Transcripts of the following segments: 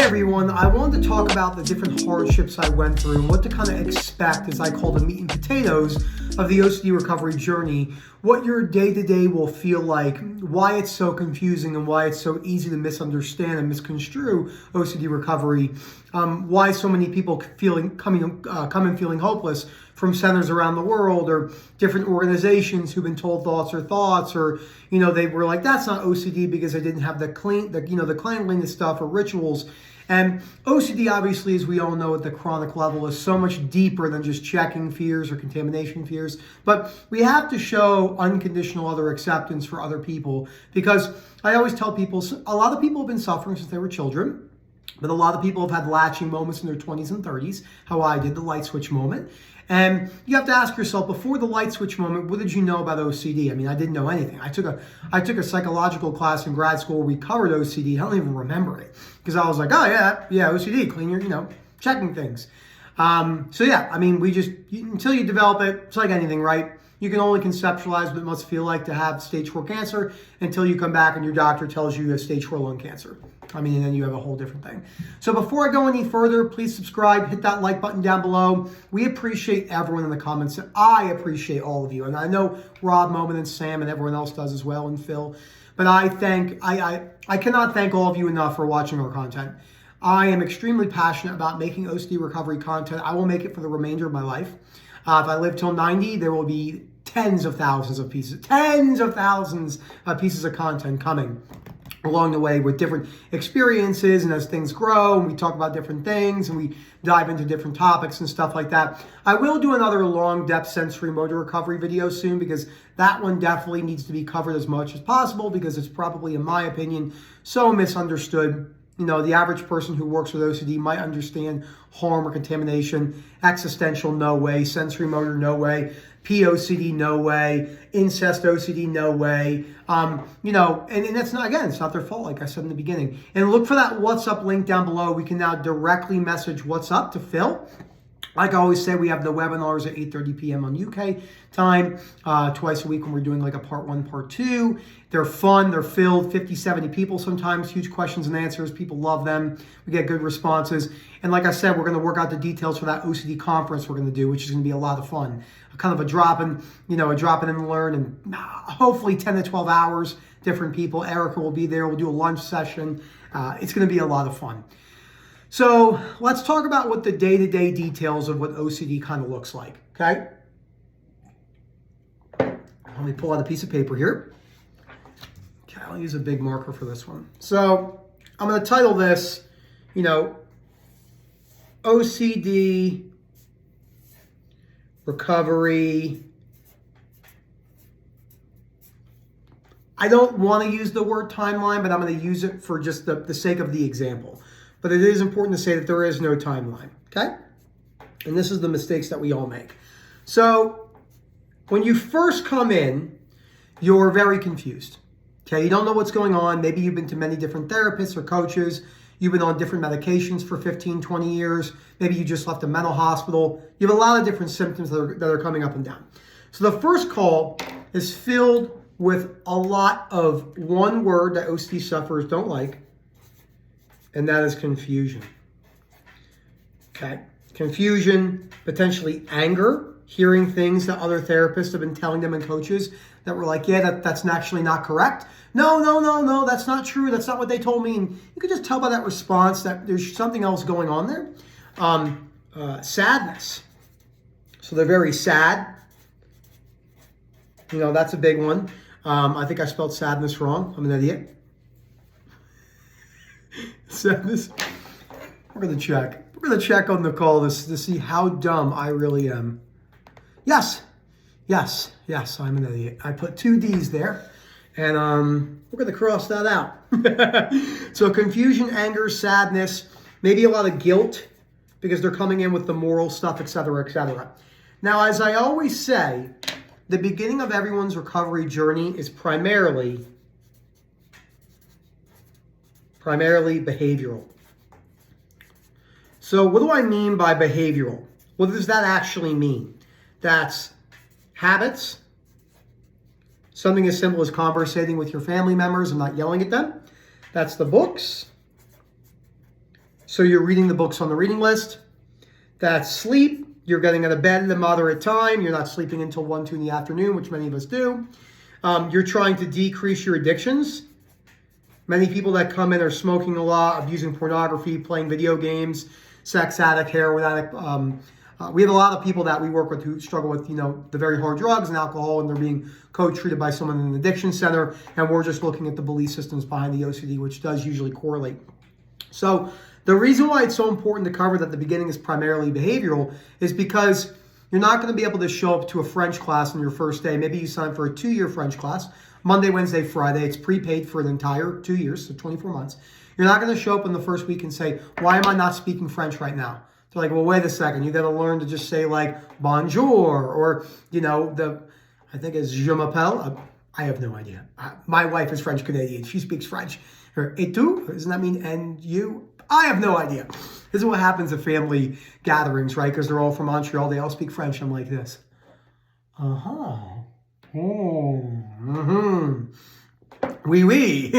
everyone, I wanted to talk about the different hardships I went through and what to kind of expect, as I call the meat and potatoes of the OCD recovery journey, what your day-to-day will feel like, why it's so confusing and why it's so easy to misunderstand and misconstrue OCD recovery, why so many people come in feeling hopeless from centers around the world or different organizations who've been told thoughts or they were like, that's not OCD because I didn't have the cleanliness stuff or rituals. And OCD, obviously, as we all know at the chronic level, is so much deeper than just checking fears or contamination fears. But we have to show unconditional other acceptance for other people, because I always tell people, a lot of people have been suffering since they were children, but a lot of people have had latching moments in their 20s and 30s, how I did, the light switch moment. And you have to ask yourself, before the light switch moment, what did you know about OCD? I mean, I didn't know anything. I took a psychological class in grad school where we covered OCD. I don't even remember it because I was like, oh yeah, OCD, clean your, checking things. Until you develop it, it's like anything, right? You can only conceptualize what it must feel like to have stage 4 cancer until you come back and your doctor tells you you have stage 4 lung cancer. And then you have a whole different thing. So before I go any further, please subscribe, hit that like button down below. We appreciate everyone in the comments. I appreciate all of you. And I know Rob, Moman, and Sam, and everyone else does as well, and Phil. But I cannot thank all of you enough for watching our content. I am extremely passionate about making OCD recovery content. I will make it for the remainder of my life. If I live till 90, there will be tens of thousands of pieces of content coming along the way with different experiences, and as things grow and we talk about different things and we dive into different topics and stuff like that. I will do another long depth sensory motor recovery video soon, because that one definitely needs to be covered as much as possible, because it's probably, in my opinion, so misunderstood. The average person who works with OCD might understand harm or contamination. Existential, no way. Sensory motor, no way. POCD, no way. Incest OCD, no way. And that's not, again, it's not their fault, like I said in the beginning. And look for that What's Up link down below. We can now directly message What's Up to Phil. Like I always say, we have the webinars at 8:30 p.m. on UK time, twice a week when we're doing like a part 1, part 2. They're fun, they're filled, 50, 70 people sometimes, huge questions and answers. People love them. We get good responses. And like I said, we're going to work out the details for that OCD conference we're going to do, which is going to be a lot of fun. Kind of a drop in and learn, and hopefully 10 to 12 hours, different people. Erica will be there. We'll do a lunch session. It's going to be a lot of fun. So let's talk about what the day-to-day details of what OCD kind of looks like, okay? Let me pull out a piece of paper here. Okay, I'll use a big marker for this one. So I'm going to title this, OCD recovery. I don't want to use the word timeline, but I'm going to use it for just the sake of the example. But it is important to say that there is no timeline, okay? And this is the mistakes that we all make. So when you first come in, you're very confused, okay? You don't know what's going on. Maybe you've been to many different therapists or coaches. You've been on different medications for 15, 20 years. Maybe you just left a mental hospital. You have a lot of different symptoms that are coming up and down. So the first call is filled with a lot of one word that OCD sufferers don't like, and that is confusion. Okay, confusion, potentially anger, hearing things that other therapists have been telling them and coaches that were like, yeah, that's actually not correct. No, that's not true. That's not what they told me. And you could just tell by that response that there's something else going on there. Sadness. So they're very sad. That's a big one. I think I spelled sadness wrong. I'm an idiot. Sadness. We're going to check. We're going to check on the call to see how dumb I really am. Yes, I'm an idiot. I put 2 D's there, and we're going to cross that out. So confusion, anger, sadness, maybe a lot of guilt because they're coming in with the moral stuff, etc., etc. Now, as I always say, the beginning of everyone's recovery journey is primarily behavioral. So what do I mean by behavioral? What does that actually mean? That's habits, something as simple as conversating with your family members and not yelling at them. That's the books, So you're reading the books on the reading list. That's sleep. You're getting out of bed at a moderate time. You're not sleeping until 1, 2 in the afternoon, which many of us do. You're trying to decrease your addictions. Many people that come in are smoking a lot, abusing pornography, playing video games, sex addict, heroin addict. We have a lot of people that we work with who struggle with, the very hard drugs and alcohol, and they're being co-treated by someone in an addiction center. And we're just looking at the belief systems behind the OCD, which does usually correlate. So the reason why it's so important to cover that the beginning is primarily behavioral is because you're not going to be able to show up to a French class on your first day. Maybe you sign for a 2-year French class, Monday, Wednesday, Friday. It's prepaid for an entire 2 years, so 24 months. You're not going to show up in the first week and say, why am I not speaking French right now? They're like, well, wait a second. You got to learn to just say like bonjour or, I think it's je m'appelle. I have no idea. My wife is French Canadian. She speaks French. Her et tu? Doesn't that mean and you? I have no idea. This is what happens at family gatherings, right? Because they're all from Montreal. They all speak French. I'm like this. Uh-huh. Oh. Mm-hmm. Oui, oui.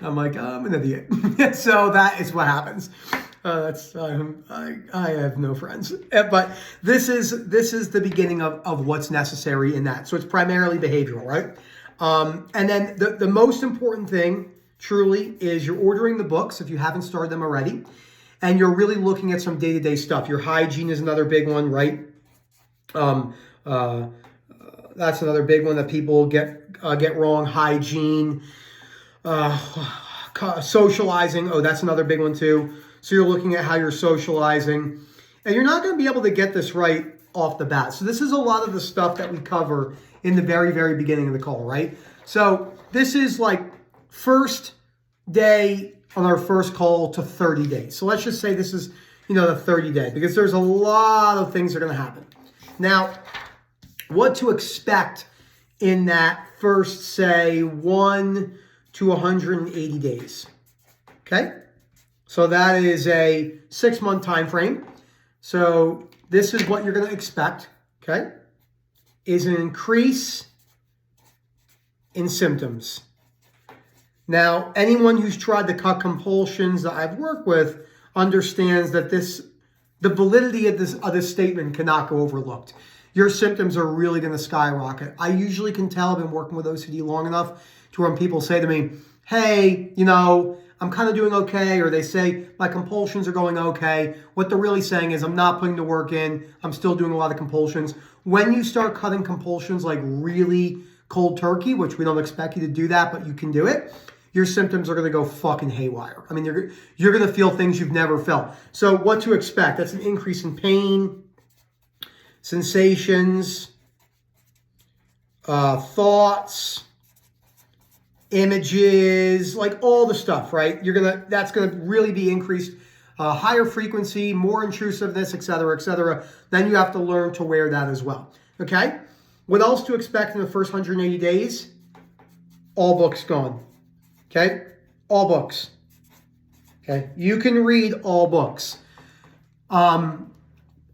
I'm like, I'm an idiot. So that is what happens. I have no friends. But this is the beginning of what's necessary in that. So it's primarily behavioral, right? And then the most important thing truly is you're ordering the books if you haven't started them already, and you're really looking at some day-to-day stuff. Your hygiene is another big one, right? That's another big one that people get wrong. Hygiene, socializing. Oh, that's another big one too. So you're looking at how you're socializing, and you're not going to be able to get this right off the bat. So this is a lot of the stuff that we cover in the very, very beginning of the call, right? So this is like first day on our first call to 30 days. So let's just say this is, the 30 day, because there's a lot of things that are going to happen. Now, what to expect in that first, say, 1 to 180 days, okay? So that is a 6-month time frame. So this is what you're going to expect, okay, is an increase in symptoms. Now, anyone who's tried to cut compulsions that I've worked with understands that the validity of this statement cannot go overlooked. Your symptoms are really going to skyrocket. I usually can tell, I've been working with OCD long enough to when people say to me, hey, I'm kind of doing okay, or they say my compulsions are going okay. What they're really saying is I'm not putting the work in. I'm still doing a lot of compulsions. When you start cutting compulsions like really cold turkey, which we don't expect you to do that, but you can do it, your symptoms are going to go fucking haywire. I mean, you're going to feel things you've never felt. So what to expect? That's an increase in pain, sensations, thoughts, images, like all the stuff, right? That's gonna really be increased, higher frequency, more intrusiveness, et cetera, then you have to learn to wear that as well, okay? What else to expect in the first 180 days? All books gone, okay? All books, okay? You can read all books.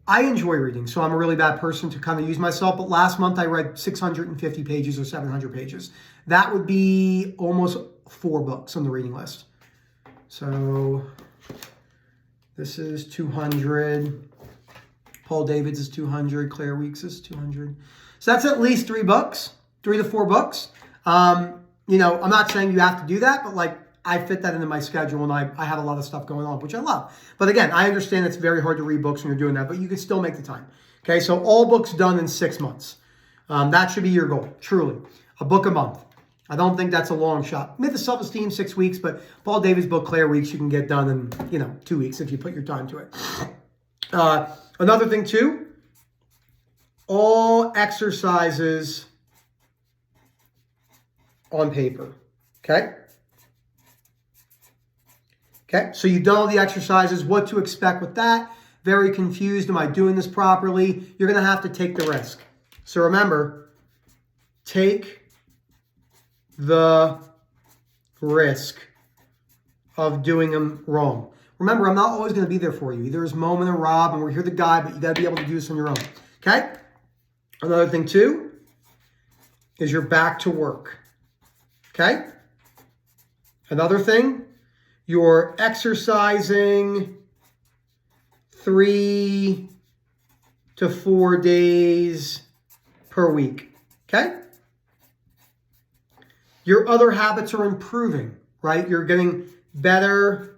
I enjoy reading, so I'm a really bad person to kind of use myself, but last month I read 650 pages or 700 pages. That would be almost 4 books on the reading list. So this is 200. Paul Davids is 200. Claire Weeks is 200. So that's at least 3 books, 3 to 4 books. I'm not saying you have to do that, but like I fit that into my schedule, and I have a lot of stuff going on, which I love. But again, I understand it's very hard to read books when you're doing that, but you can still make the time. Okay, so all books done in 6 months. That should be your goal, truly. A book a month. I don't think that's a long shot. Myth of Self-Esteem, 6 weeks, but Paul Davids' book, Claire Weeks, you can get done in, 2 weeks if you put your time to it. Another thing, too, all exercises on paper, okay? Okay, so you've done all the exercises, what to expect with that. Very confused, am I doing this properly? You're going to have to take the risk. So remember, take the risk of doing them wrong. Remember, I'm not always going to be there for you. Either as Moment or Rob, and we're here to guide, but you got to be able to do this on your own. Okay? Another thing, too, is you're back to work. Okay? Another thing, you're exercising 3 to 4 days per week, okay? Your other habits are improving, right? You're getting better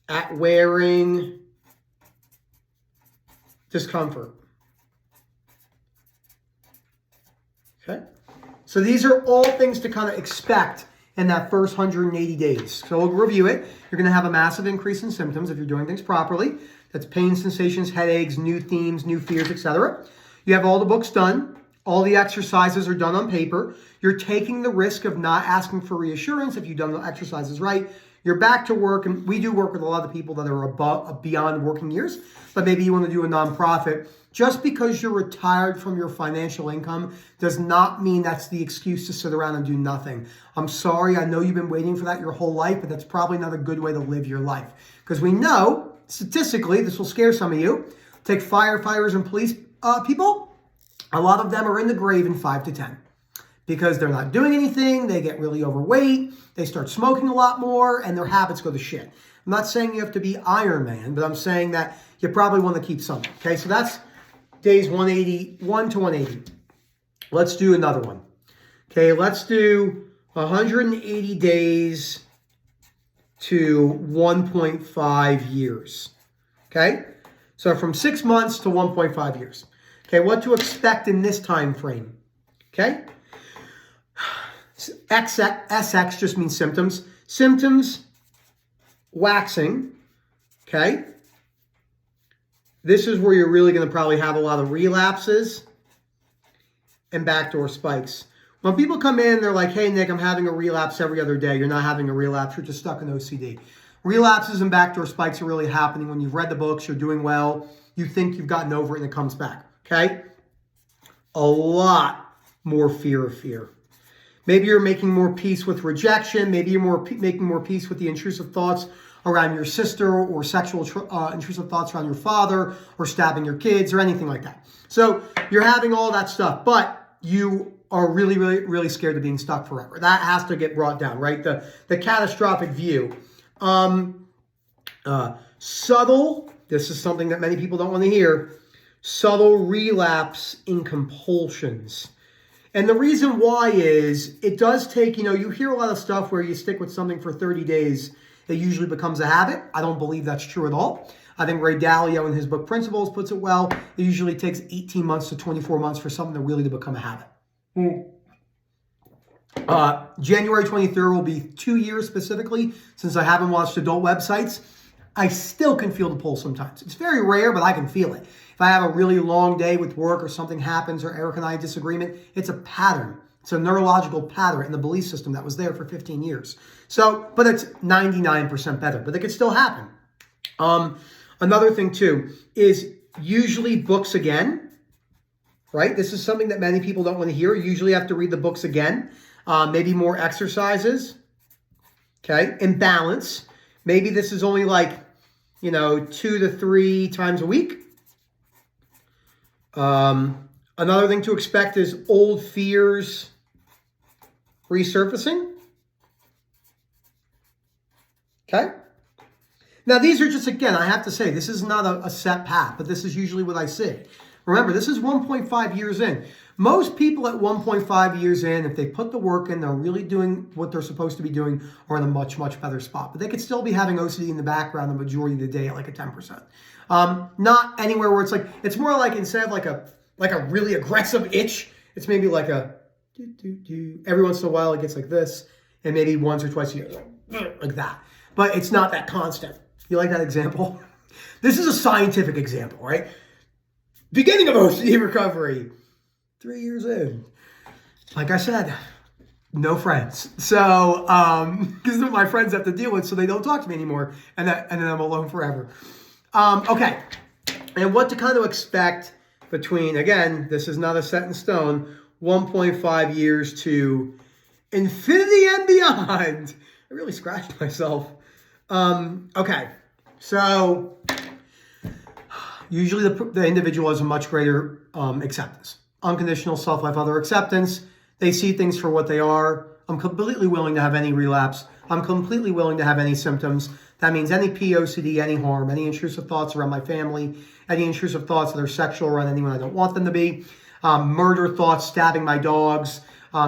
at wearing discomfort. Okay? So these are all things to kind of expect in that first 180 days. So we'll review it. You're going to have a massive increase in symptoms if you're doing things properly. That's pain, sensations, headaches, new themes, new fears, etc. You have all the books done. All the exercises are done on paper. You're taking the risk of not asking for reassurance if you've done the exercises right. You're back to work, and we do work with a lot of people that are beyond working years, but maybe you want to do a nonprofit. Just because you're retired from your financial income does not mean that's the excuse to sit around and do nothing. I'm sorry, I know you've been waiting for that your whole life, but that's probably not a good way to live your life. Because we know, statistically, this will scare some of you, take firefighters and police people, a lot of them are in the grave in 5 to 10. Because they're not doing anything, they get really overweight, they start smoking a lot more, and their habits go to shit. I'm not saying you have to be Iron Man, but I'm saying that you probably want to keep something. Okay, so that's days 181 to 180. Let's do another one. Okay, let's do 180 days to 1.5 years. Okay, so from 6 months to 1.5 years. Okay, what to expect in this time frame. Okay. SX just means symptoms. Symptoms, waxing, okay? This is where you're really going to probably have a lot of relapses and backdoor spikes. When people come in, they're like, hey, Nick, I'm having a relapse every other day. You're not having a relapse. You're just stuck in OCD. Relapses and backdoor spikes are really happening when you've read the books, you're doing well, you think you've gotten over it, and it comes back, okay? A lot more fear of fear. Maybe you're making more peace with rejection. Maybe you're making more peace with the intrusive thoughts around your sister, or sexual intrusive thoughts around your father, or stabbing your kids, or anything like that. So you're having all that stuff, but you are really, really, really scared of being stuck forever. That has to get brought down, right? The catastrophic view. Subtle, this is something that many people don't want to hear, subtle relapse in compulsions. And the reason why is it does take, you hear a lot of stuff where you stick with something for 30 days, it usually becomes a habit. I don't believe that's true at all. I think Ray Dalio in his book Principles puts it well. It usually takes 18 months to 24 months for something to really become a habit. January 23rd will be 2 years specifically since I haven't watched adult websites. I still can feel the pull sometimes. It's very rare, but I can feel it. If I have a really long day with work or something happens or Eric and I disagreement, it's a pattern. It's a neurological pattern in the belief system that was there for 15 years. So, but it's 99% better, but it could still happen. Another thing too is usually books again, right? This is something that many people don't want to hear. You usually have to read the books again. Maybe more exercises, okay? In balance. Maybe this is only like, 2 to 3 times a week. Another thing to expect is old fears resurfacing. Okay. Now, these are just, again, I have to say, this is not a set path, but this is usually what I see. Remember, this is 1.5 years in. Most people at 1.5 years in, if they put the work in, they're really doing what they're supposed to be doing, are in a much, much better spot. But they could still be having OCD in the background the majority of the day at like a 10%. Not anywhere where it's more like instead of like a really aggressive itch, it's maybe like a every once in a while it gets like this, and maybe once or twice a year, like that. But it's not that constant. You like that example? This is a scientific example, right? Beginning of OCD recovery, 3 years in. Like I said, no friends. So, because my friends have to deal with, so they don't talk to me anymore, and then I'm alone forever. Okay, and what to kind of expect between, again, this is not a set in stone, 1.5 years to infinity and beyond. I really scratched myself. Okay, so usually the individual has a much greater acceptance. Unconditional self-love, other acceptance. They see things for what they are. I'm completely willing to have any relapse. I'm completely willing to have any symptoms. That means any POCD, any harm, any intrusive thoughts around my family, any intrusive thoughts that are sexual around anyone I don't want them to be, murder thoughts, stabbing my dogs,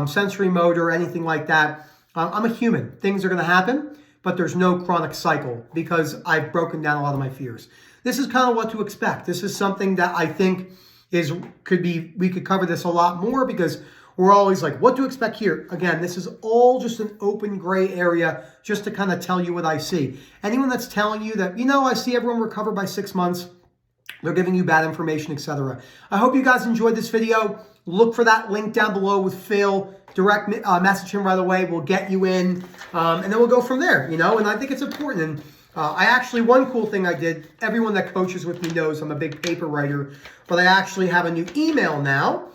sensory motor, anything like that. I'm a human. Things are going to happen, but there's no chronic cycle because I've broken down a lot of my fears. This is kind of what to expect. This is something that I think we could cover this a lot more because we're always like, what to expect here? Again, this is all just an open gray area just to kind of tell you what I see. Anyone that's telling you that, I see everyone recover by 6 months, they're giving you bad information, etc. I hope you guys enjoyed this video. Look for that link down below with Phil. Direct message him right away. We'll get you in, and then we'll go from there, and I think it's important. And one cool thing I did, everyone that coaches with me knows I'm a big paper writer, but I actually have a new email now,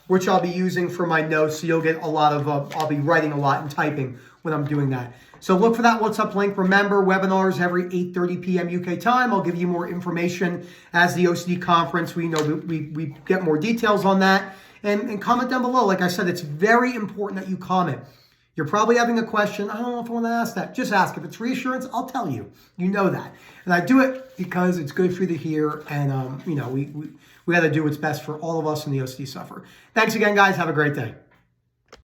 which I'll be using for my notes. So you'll get a lot of, I'll be writing a lot and typing when I'm doing that. So look for that What's Up link. Remember, webinars every 8:30 p.m. UK time. I'll give you more information as the OCD conference. We get more details on that. And comment down below. Like I said, it's very important that you comment. You're probably having a question. I don't know if I want to ask that. Just ask. If it's reassurance, I'll tell you. You know that. And I do it because it's good for you to hear. And, we got to do what's best for all of us in the OCD sufferer. Thanks again, guys. Have a great day.